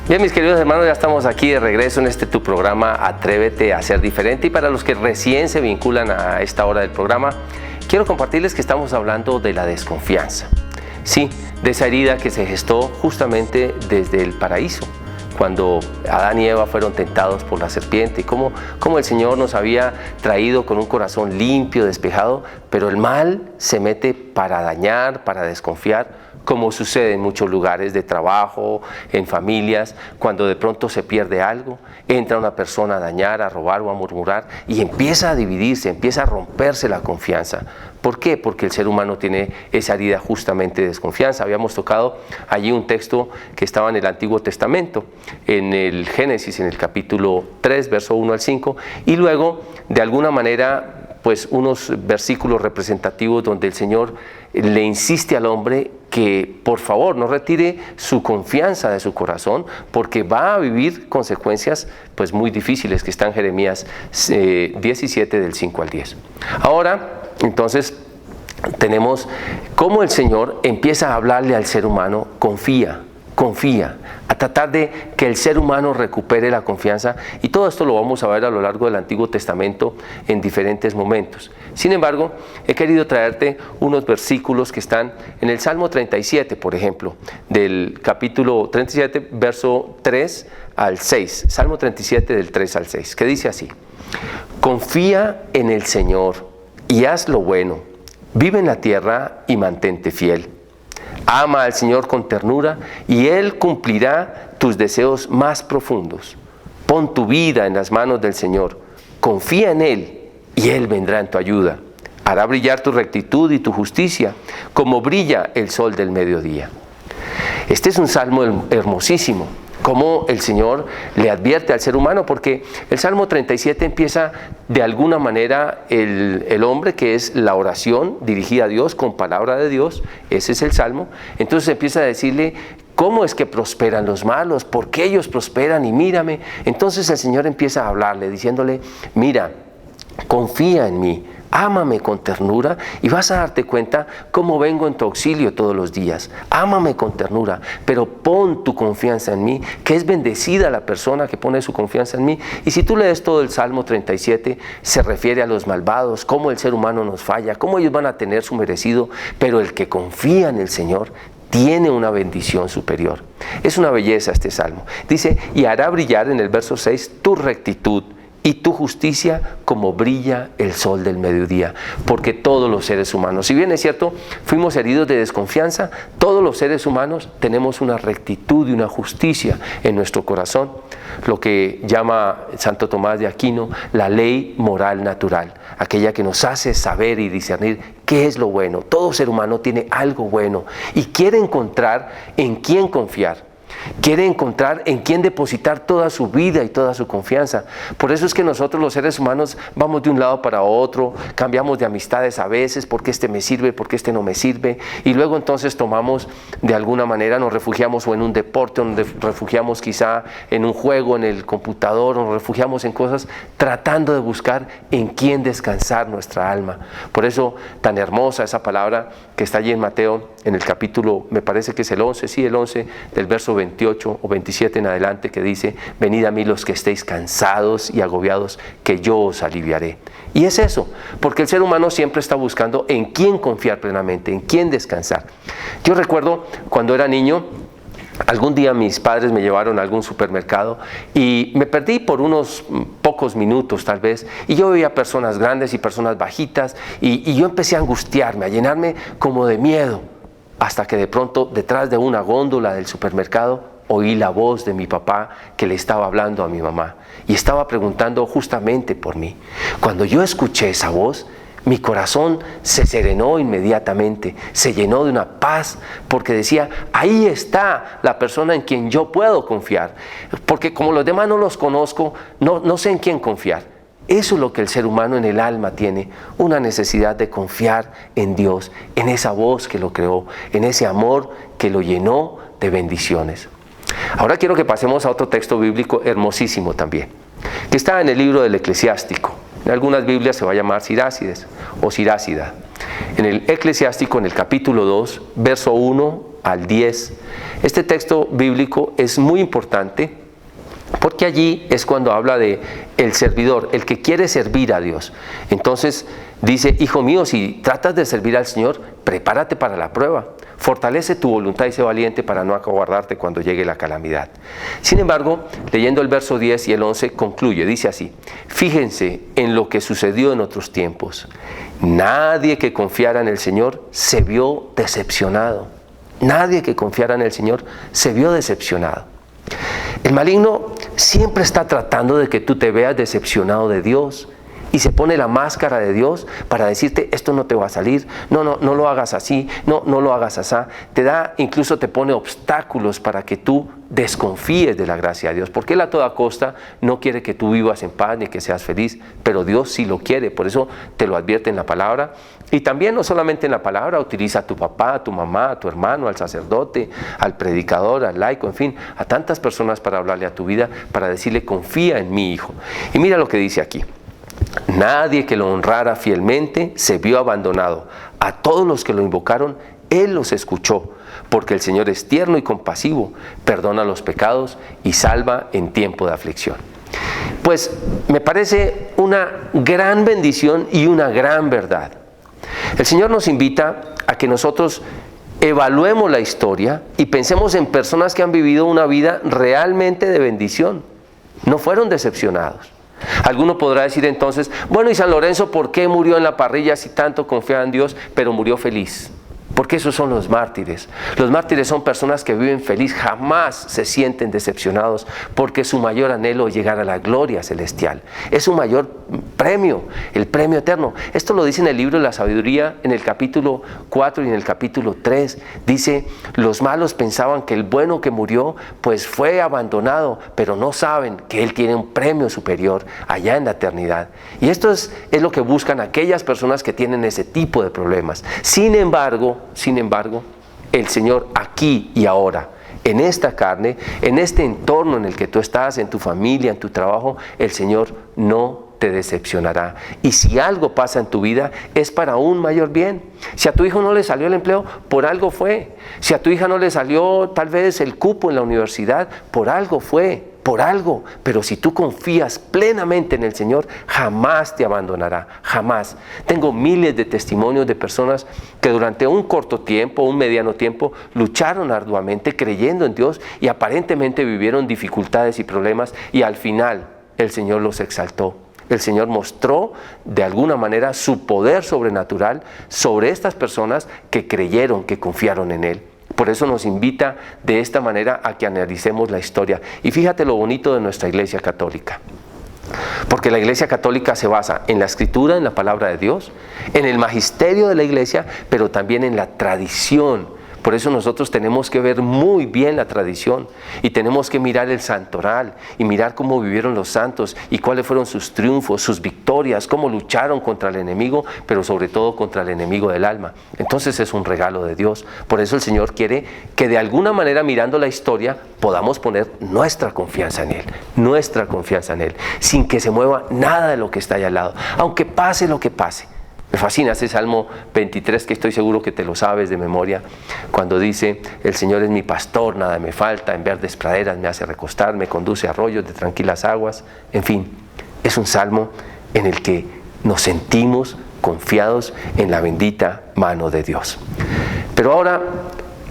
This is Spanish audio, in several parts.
Bien, mis queridos hermanos, ya estamos aquí de regreso en tu programa Atrévete a ser diferente. Y para los que recién se vinculan a esta hora del programa, quiero compartirles que estamos hablando de la desconfianza. Sí, de esa herida que se gestó justamente desde el paraíso, cuando Adán y Eva fueron tentados por la serpiente, y cómo el Señor nos había traído con un corazón limpio, despejado, pero el mal se mete para dañar, para desconfiar, como sucede en muchos lugares de trabajo, en familias, cuando de pronto se pierde algo, entra una persona a dañar, a robar o a murmurar y empieza a dividirse, empieza a romperse la confianza. ¿Por qué? Porque el ser humano tiene esa herida justamente de desconfianza. Habíamos tocado allí un texto que estaba en el Antiguo Testamento, en el Génesis, en el capítulo 3, verso 1 al 5, y luego, de alguna manera, pues unos versículos representativos donde el Señor le insiste al hombre que por favor no retire su confianza de su corazón, porque va a vivir consecuencias pues muy difíciles, que está en Jeremías 17 del 5 al 10. Ahora, entonces, tenemos cómo el Señor empieza a hablarle al ser humano: confía, a tratar de que el ser humano recupere la confianza, y todo esto lo vamos a ver a lo largo del Antiguo Testamento en diferentes momentos. Sin embargo, he querido traerte unos versículos que están en el Salmo 37, por ejemplo, del capítulo 37, verso 3 al 6, Salmo 37 del 3 al 6, que dice así: confía en el Señor y haz lo bueno, vive en la tierra y mantente fiel. Ama al Señor con ternura y Él cumplirá tus deseos más profundos. Pon tu vida en las manos del Señor, confía en Él y Él vendrá en tu ayuda. Hará brillar tu rectitud y tu justicia como brilla el sol del mediodía. Este es un salmo hermosísimo, como el Señor le advierte al ser humano, porque el Salmo 37 empieza de alguna manera el hombre, que es la oración dirigida a Dios con palabra de Dios, ese es el Salmo. Entonces empieza a decirle cómo es que prosperan los malos, por qué ellos prosperan y mírame. Entonces el Señor empieza a hablarle diciéndole: mira, confía en mí, ámame con ternura y vas a darte cuenta cómo vengo en tu auxilio todos los días. Ámame con ternura, pero pon tu confianza en mí, que es bendecida la persona que pone su confianza en mí. Y si tú lees todo el Salmo 37, se refiere a los malvados, cómo el ser humano nos falla, cómo ellos van a tener su merecido, pero el que confía en el Señor tiene una bendición superior. Es una belleza este Salmo. Dice: y hará brillar, en el verso 6, tu rectitud y tu justicia como brilla el sol del mediodía. Porque todos los seres humanos, si bien es cierto, fuimos heridos de desconfianza, todos los seres humanos tenemos una rectitud y una justicia en nuestro corazón, lo que llama Santo Tomás de Aquino la ley moral natural, aquella que nos hace saber y discernir qué es lo bueno. Todo ser humano tiene algo bueno y quiere encontrar en quién confiar. Quiere encontrar en quién depositar toda su vida y toda su confianza. Por eso es que nosotros los seres humanos vamos de un lado para otro, cambiamos de amistades a veces, porque este me sirve, porque este no me sirve, y luego entonces tomamos, de alguna manera nos refugiamos o en un deporte, o nos refugiamos quizá en un juego, en el computador, o nos refugiamos en cosas tratando de buscar en quién descansar nuestra alma. Por eso tan hermosa esa palabra que está allí en Mateo, en el capítulo, me parece que es el 11, sí, el 11 del verso 28 o 27 en adelante, que dice: venid a mí los que estéis cansados y agobiados, que yo os aliviaré. Y es eso, porque el ser humano siempre está buscando en quién confiar plenamente, en quién descansar. Yo recuerdo cuando era niño, algún día mis padres me llevaron a algún supermercado y me perdí por unos pocos minutos tal vez, y yo veía personas grandes y personas bajitas, y yo empecé a angustiarme, a llenarme como de miedo, hasta que de pronto, detrás de una góndola del supermercado, oí la voz de mi papá que le estaba hablando a mi mamá y estaba preguntando justamente por mí. Cuando yo escuché esa voz, mi corazón se serenó inmediatamente, se llenó de una paz, porque decía: ahí está la persona en quien yo puedo confiar, porque como los demás no los conozco, no sé en quién confiar. Eso es lo que el ser humano en el alma tiene, una necesidad de confiar en Dios, en esa voz que lo creó, en ese amor que lo llenó de bendiciones. Ahora quiero que pasemos a otro texto bíblico hermosísimo también, que está en el libro del Eclesiástico. En algunas Biblias se va a llamar Sirácides o Sirácida. En el Eclesiástico, en el capítulo 2, verso 1 al 10, Este texto bíblico es muy importante porque allí es cuando habla de el servidor, el que quiere servir a Dios. Entonces dice, hijo mío, si tratas de servir al Señor, prepárate para la prueba. Fortalece tu voluntad y sé valiente para no acobardarte cuando llegue la calamidad. Sin embargo, leyendo el verso 10 y el 11, concluye, dice así: fíjense en lo que sucedió en otros tiempos. Nadie que confiara en el Señor se vio decepcionado. Nadie que confiara en el Señor se vio decepcionado. El maligno siempre está tratando de que tú te veas decepcionado de Dios y se pone la máscara de Dios para decirte, esto no te va a salir, no lo hagas así, no lo hagas así. Incluso te pone obstáculos para que tú desconfíes de la gracia de Dios, porque Él a toda costa no quiere que tú vivas en paz ni que seas feliz, pero Dios sí lo quiere, por eso te lo advierte en la palabra. Y también no solamente en la palabra, utiliza a tu papá, a tu mamá, a tu hermano, al sacerdote, al predicador, al laico, en fin, a tantas personas para hablarle a tu vida, para decirle, confía en mi hijo. Y mira lo que dice aquí: nadie que lo honrara fielmente se vio abandonado. A todos los que lo invocaron, Él los escuchó, porque el Señor es tierno y compasivo, perdona los pecados y salva en tiempo de aflicción. Pues me parece una gran bendición y una gran verdad. El Señor nos invita a que nosotros evaluemos la historia y pensemos en personas que han vivido una vida realmente de bendición. No fueron decepcionados. Alguno podrá decir entonces, bueno, ¿y San Lorenzo por qué murió en la parrilla si tanto confiaba en Dios, pero murió feliz? Porque esos son los mártires. Los mártires son personas que viven feliz, jamás se sienten decepcionados, porque su mayor anhelo es llegar a la gloria celestial. Es su mayor premio, el premio eterno. Esto lo dice en el libro de la sabiduría, en el capítulo 4 y en el capítulo 3. Dice, los malos pensaban que el bueno que murió, pues fue abandonado, pero no saben que él tiene un premio superior allá en la eternidad. Y esto es lo que buscan aquellas personas que tienen ese tipo de problemas. Sin embargo, el Señor aquí y ahora, en esta carne, en este entorno en el que tú estás, en tu familia, en tu trabajo, el Señor no te decepcionará. Y si algo pasa en tu vida, es para un mayor bien. Si a tu hijo no le salió el empleo, por algo fue. Si a tu hija no le salió tal vez el cupo en la universidad, por algo fue. Por algo, pero si tú confías plenamente en el Señor, jamás te abandonará, jamás. Tengo miles de testimonios de personas que durante un corto tiempo, un mediano tiempo, lucharon arduamente creyendo en Dios y aparentemente vivieron dificultades y problemas y al final el Señor los exaltó. El Señor mostró de alguna manera su poder sobrenatural sobre estas personas que creyeron, que confiaron en Él. Por eso nos invita de esta manera a que analicemos la historia. Y fíjate lo bonito de nuestra Iglesia Católica. Porque la Iglesia Católica se basa en la Escritura, en la Palabra de Dios, en el magisterio de la Iglesia, pero también en la tradición. Por eso nosotros tenemos que ver muy bien la tradición y tenemos que mirar el santoral y mirar cómo vivieron los santos y cuáles fueron sus triunfos, sus victorias, cómo lucharon contra el enemigo, pero sobre todo contra el enemigo del alma. Entonces es un regalo de Dios. Por eso el Señor quiere que de alguna manera, mirando la historia, podamos poner nuestra confianza en Él, sin que se mueva nada de lo que está allá al lado, aunque pase lo que pase. Me fascina ese Salmo 23 que estoy seguro que te lo sabes de memoria, cuando dice, el Señor es mi pastor, nada me falta, en verdes praderas me hace recostar, me conduce a arroyos de tranquilas aguas. En fin, es un salmo en el que nos sentimos confiados en la bendita mano de Dios. Pero ahora,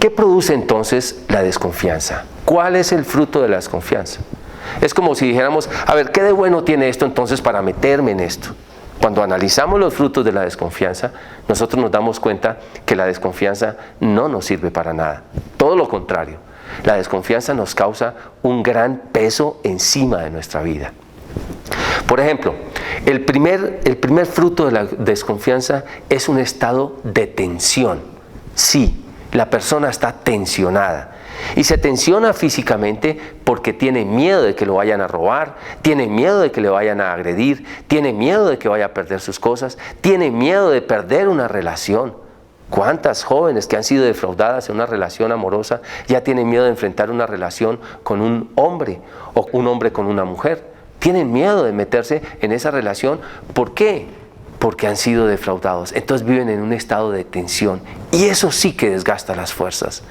¿qué produce entonces la desconfianza? ¿Cuál es el fruto de la desconfianza? Es como si dijéramos, a ver, ¿qué de bueno tiene esto entonces para meterme en esto? Cuando analizamos los frutos de la desconfianza, nosotros nos damos cuenta que la desconfianza no nos sirve para nada. Todo lo contrario, la desconfianza nos causa un gran peso encima de nuestra vida. Por ejemplo, el primer fruto de la desconfianza es un estado de tensión. Sí, la persona está tensionada. Y se tensiona físicamente porque tiene miedo de que lo vayan a robar, tiene miedo de que le vayan a agredir, tiene miedo de que vaya a perder sus cosas, tiene miedo de perder una relación. ¿Cuántas jóvenes que han sido defraudadas en una relación amorosa ya tienen miedo de enfrentar una relación con un hombre o un hombre con una mujer? Tienen miedo de meterse en esa relación. ¿Por qué? porque han sido defraudados. Entonces viven en un estado de tensión y eso sí que desgasta las fuerzas.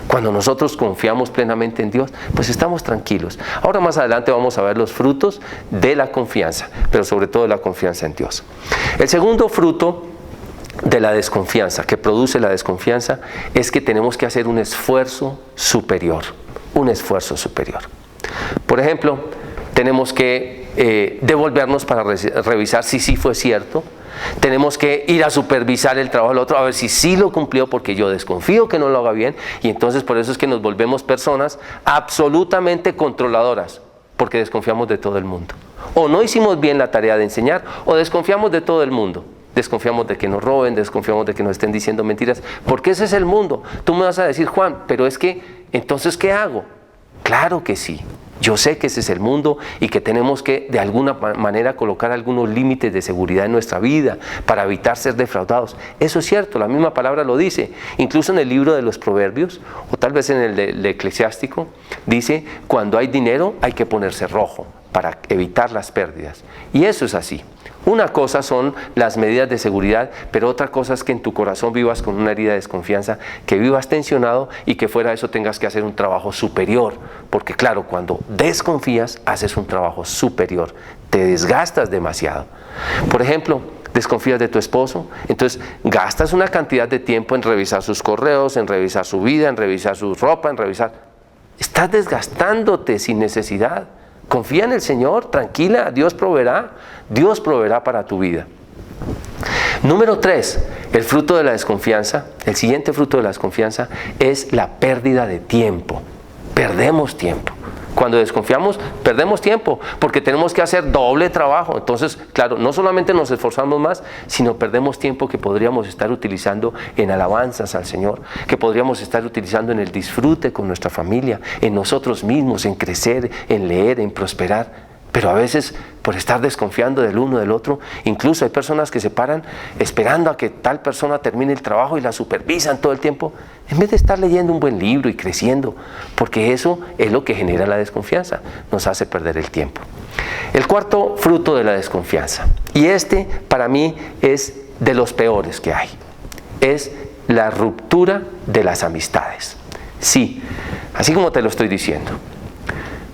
Cuando nosotros confiamos plenamente en Dios, pues estamos tranquilos. Ahora más adelante vamos a ver los frutos de la confianza, pero sobre todo de la confianza en Dios. El segundo fruto de la desconfianza, que produce la desconfianza, es que tenemos que hacer un esfuerzo superior. Un esfuerzo superior. Por ejemplo, tenemos que devolvernos para revisar si sí fue cierto. Tenemos que ir a supervisar el trabajo del otro a ver si sí lo cumplió, porque yo desconfío que no lo haga bien, y entonces por eso es que nos volvemos personas absolutamente controladoras, porque desconfiamos de todo el mundo. O no hicimos bien la tarea de enseñar, o desconfiamos de todo el mundo. Desconfiamos de que nos roben, desconfiamos de que nos estén diciendo mentiras, porque ese es el mundo. Tú me vas a decir, Juan, pero es que, entonces, ¿qué hago? Claro que sí. Yo sé que ese es el mundo y que tenemos que de alguna manera colocar algunos límites de seguridad en nuestra vida para evitar ser defraudados. Eso es cierto, la misma palabra lo dice. Incluso en el libro de los Proverbios, o tal vez en el de Eclesiástico, dice, cuando hay dinero hay que ponerse rojo para evitar las pérdidas. Y eso es así. Una cosa son las medidas de seguridad, pero otra cosa es que en tu corazón vivas con una herida de desconfianza, que vivas tensionado y que fuera de eso tengas que hacer un trabajo superior. Porque claro, cuando desconfías, haces un trabajo superior, te desgastas demasiado. Por ejemplo, desconfías de tu esposo, entonces gastas una cantidad de tiempo en revisar sus correos, en revisar su vida, en revisar su ropa, en revisar... Estás desgastándote sin necesidad. Confía en el Señor, tranquila, Dios proveerá para tu vida. Número 3, el fruto de la desconfianza, el siguiente fruto de la desconfianza es la pérdida de tiempo. Perdemos tiempo. Cuando desconfiamos, perdemos tiempo, porque tenemos que hacer doble trabajo. Entonces, claro, no solamente nos esforzamos más, sino perdemos tiempo que podríamos estar utilizando en alabanzas al Señor, que podríamos estar utilizando en el disfrute con nuestra familia, en nosotros mismos, en crecer, en leer, en prosperar. Pero a veces, por estar desconfiando del uno del otro, incluso hay personas que se paran esperando a que tal persona termine el trabajo y la supervisan todo el tiempo, en vez de estar leyendo un buen libro y creciendo, porque eso es lo que genera la desconfianza, nos hace perder el tiempo. El cuarto fruto de la desconfianza, y este para mí es de los peores que hay, es la ruptura de las amistades. Sí, así como te lo estoy diciendo.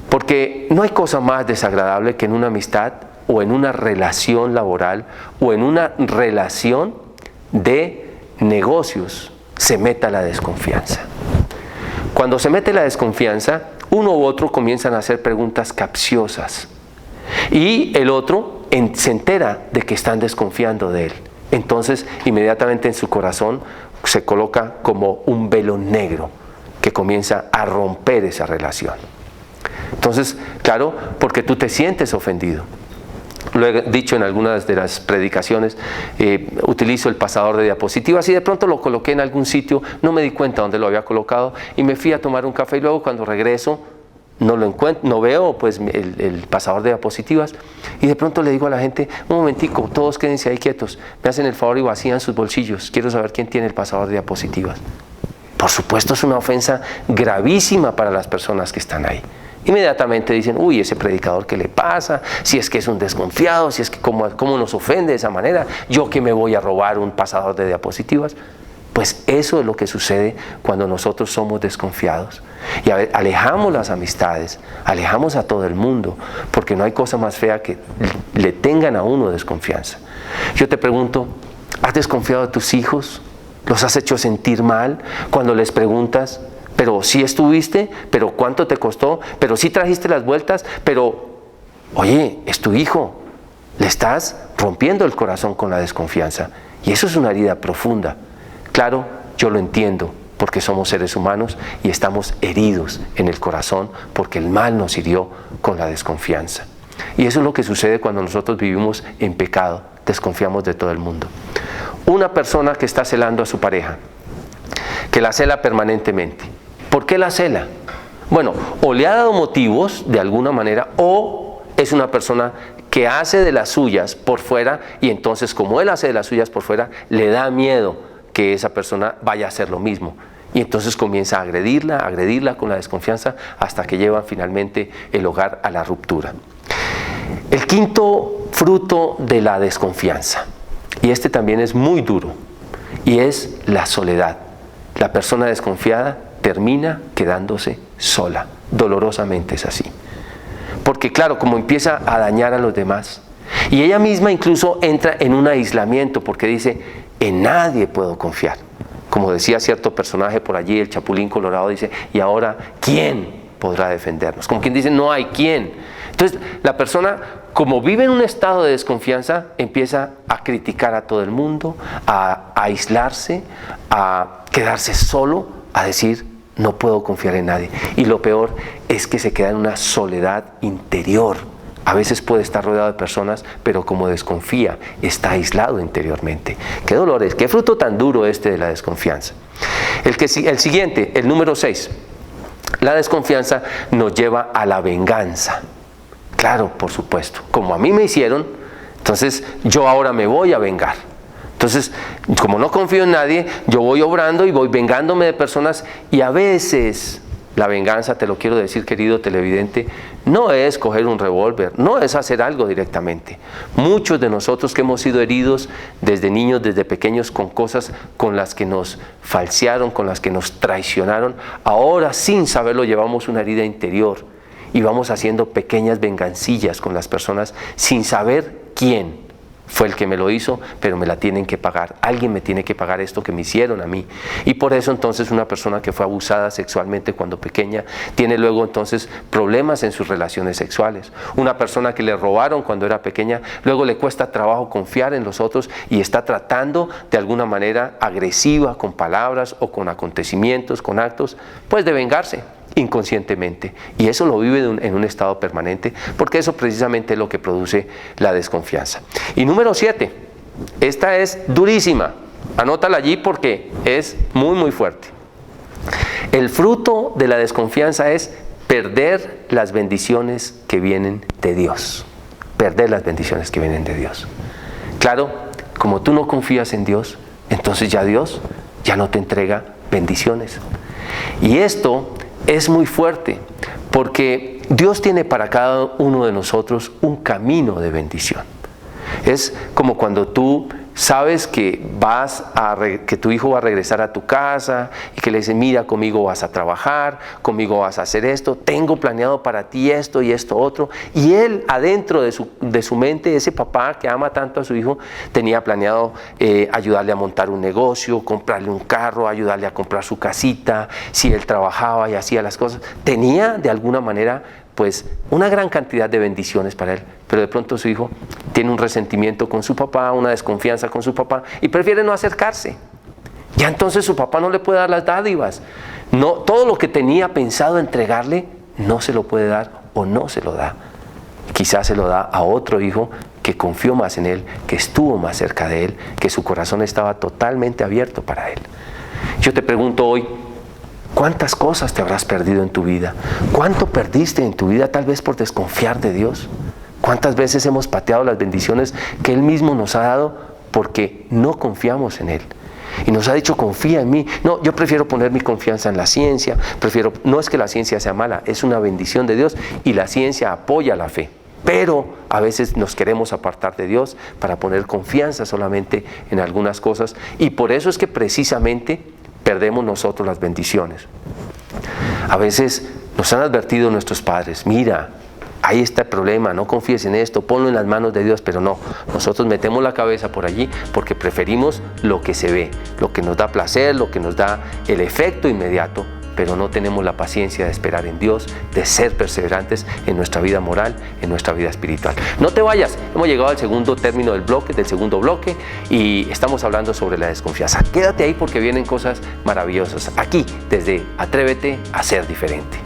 Porque no hay cosa más desagradable que en una amistad o en una relación laboral o en una relación de negocios se meta la desconfianza. Cuando se mete la desconfianza, uno u otro comienzan a hacer preguntas capciosas y el otro se entera de que están desconfiando de él. Entonces, inmediatamente en su corazón se coloca como un velo negro que comienza a romper esa relación. Entonces, claro, porque tú te sientes ofendido. Lo he dicho en algunas de las predicaciones, utilizo el pasador de diapositivas y de pronto lo coloqué en algún sitio, no me di cuenta dónde lo había colocado y me fui a tomar un café y luego cuando regreso no lo encuentro, no veo pues el pasador de diapositivas y de pronto le digo a la gente, un momentico, todos quédense ahí quietos, me hacen el favor y vacían sus bolsillos, quiero saber quién tiene el pasador de diapositivas. Por supuesto es una ofensa gravísima para las personas que están ahí. Inmediatamente dicen, uy, ese predicador, ¿qué le pasa? Si es que es un desconfiado, si es que cómo nos ofende de esa manera, yo que me voy a robar un pasador de diapositivas. Pues eso es lo que sucede cuando nosotros somos desconfiados. Y alejamos las amistades, alejamos a todo el mundo, porque no hay cosa más fea que le tengan a uno desconfianza. Yo te pregunto, ¿has desconfiado de tus hijos? ¿Los has hecho sentir mal cuando les preguntas? Pero sí estuviste, pero ¿cuánto te costó? Pero sí trajiste las vueltas, pero, oye, es tu hijo. Le estás rompiendo el corazón con la desconfianza. Y eso es una herida profunda. Claro, yo lo entiendo, porque somos seres humanos y estamos heridos en el corazón porque el mal nos hirió con la desconfianza. Y eso es lo que sucede cuando nosotros vivimos en pecado, desconfiamos de todo el mundo. Una persona que está celando a su pareja, que la cela permanentemente. ¿Por qué la cela? Bueno, o le ha dado motivos de alguna manera, o es una persona que hace de las suyas por fuera, y entonces como él hace de las suyas por fuera, le da miedo que esa persona vaya a hacer lo mismo. Y entonces comienza a agredirla con la desconfianza, hasta que llevan finalmente el hogar a la ruptura. El quinto fruto de la desconfianza Y este también es muy duro, y es la soledad. La persona desconfiada termina quedándose sola. Dolorosamente es así. Porque claro, como empieza a dañar a los demás, y ella misma incluso entra en un aislamiento porque dice, en nadie puedo confiar. Como decía cierto personaje por allí, el Chapulín Colorado, dice, y ahora, ¿quién podrá defendernos? Como quien dice, no hay quién. Entonces, la persona, como vive en un estado de desconfianza, empieza a criticar a todo el mundo, a aislarse, a quedarse solo, a decir, no puedo confiar en nadie. Y lo peor es que se queda en una soledad interior. A veces puede estar rodeado de personas, pero como desconfía, está aislado interiormente. ¡Qué dolores! ¡Qué fruto tan duro este de la desconfianza! El siguiente, el número 6. La desconfianza nos lleva a la venganza. Claro, por supuesto. Como a mí me hicieron, entonces yo ahora me voy a vengar. Entonces, como no confío en nadie, yo voy obrando y voy vengándome de personas, y a veces la venganza, te lo quiero decir, querido televidente, no es coger un revólver, no es hacer algo directamente. Muchos de nosotros que hemos sido heridos desde niños, desde pequeños, con cosas con las que nos falsearon, con las que nos traicionaron, ahora sin saberlo llevamos una herida interior y vamos haciendo pequeñas vengancillas con las personas sin saber quién fue el que me lo hizo, pero me la tienen que pagar. Alguien me tiene que pagar esto que me hicieron a mí. Y por eso entonces una persona que fue abusada sexualmente cuando pequeña, tiene luego entonces problemas en sus relaciones sexuales. Una persona que le robaron cuando era pequeña, luego le cuesta trabajo confiar en los otros y está tratando de alguna manera agresiva, con palabras o con acontecimientos, con actos, pues de vengarse inconscientemente, y eso lo vive en un estado permanente, porque eso precisamente es lo que produce la desconfianza. Y número 7, esta es durísima, anótala allí porque es muy muy fuerte. El fruto de la desconfianza es perder las bendiciones que vienen de Dios. Perder las bendiciones que vienen de Dios. Claro, como tú no confías en Dios, entonces ya Dios ya no te entrega bendiciones. Y esto es muy fuerte, porque Dios tiene para cada uno de nosotros un camino de bendición. Es como cuando tú sabes que que tu hijo va a regresar a tu casa y que le dices, mira, conmigo vas a trabajar, conmigo vas a hacer esto, tengo planeado para ti esto y esto otro. Y él, adentro de su mente, ese papá que ama tanto a su hijo, tenía planeado ayudarle a montar un negocio, comprarle un carro, ayudarle a comprar su casita, si él trabajaba y hacía las cosas. Tenía de alguna manera pues una gran cantidad de bendiciones para él, pero de pronto su hijo tiene un resentimiento con su papá, una desconfianza con su papá y prefiere no acercarse. Ya entonces su papá no le puede dar las dádivas. No, todo lo que tenía pensado entregarle no se lo puede dar o no se lo da. Quizás se lo da a otro hijo que confió más en él, que estuvo más cerca de él, que su corazón estaba totalmente abierto para él. Yo te pregunto hoy, ¿cuántas cosas te habrás perdido en tu vida? ¿Cuánto perdiste en tu vida tal vez por desconfiar de Dios? ¿Cuántas veces hemos pateado las bendiciones que Él mismo nos ha dado porque no confiamos en Él? Y nos ha dicho, confía en mí. No, yo prefiero poner mi confianza en la ciencia. No es que la ciencia sea mala, es una bendición de Dios y la ciencia apoya la fe. Pero a veces nos queremos apartar de Dios para poner confianza solamente en algunas cosas. Y por eso es que precisamente perdemos nosotros las bendiciones. A veces nos han advertido nuestros padres, mira, ahí está el problema, no confíes en esto, ponlo en las manos de Dios, pero no, nosotros metemos la cabeza por allí porque preferimos lo que se ve, lo que nos da placer, lo que nos da el efecto inmediato, pero no tenemos la paciencia de esperar en Dios, de ser perseverantes en nuestra vida moral, en nuestra vida espiritual. No te vayas, hemos llegado al segundo término del segundo bloque y estamos hablando sobre la desconfianza. Quédate ahí porque vienen cosas maravillosas aquí, desde Atrévete a Ser Diferente.